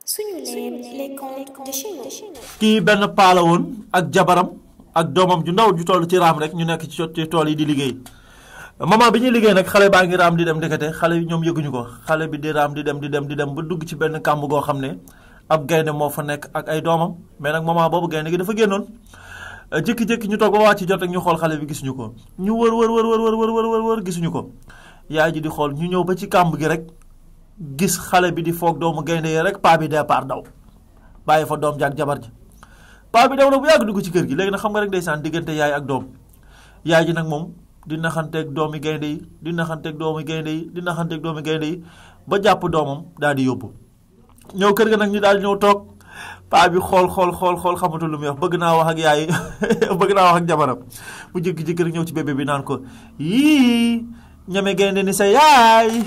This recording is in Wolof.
suñu leen les contes de chez nous. kii benn paa la woon ak jabaram ak doomam ju ndaw ju toll ci raam rek ñu nekk ci tool yi di liggéey maman bi ñuy liggéey nag xale baa ngi raam di dem ndekete xale yi ñoom yëguñu ko xale bi di raam di dem ba dugg ci benn kàmb goo xam ne ab gaynde moo fa nekk ak ay doomam mais nag maman boobu gaynde gi dafa génnoon jékki-jékki ñu toog ba wàcc jot rek ñu xool xale bi gisuñu ko ñu wër gisuñu ko yaay ji di xool ñu ñëw ba ci kàmb gi rek gis xale bi di foog doomu gaynde yi rek paa bi départ daw bàyyi fa doom jaak jabar ji paa bi daw na bu yàgg dugg ci kër gi léegi nag xam nga rek ndeysaan diggante yaay ak doom yaay ji nag moom di naxanteeg doomi gaynde yi di naxanteeg doomi gaynde yi ba jàpp doomam daal di yóbbu ñëw kër ga nag ñu daal di ñëw toog paa bi xool xamatul lu muy wax bëgg naa wax ak yaay bëgg naa wax ak jabaram bu jékki-jékki rek ñëw ci bébé bi naan ko yii ñeme gaynde ni sa yaay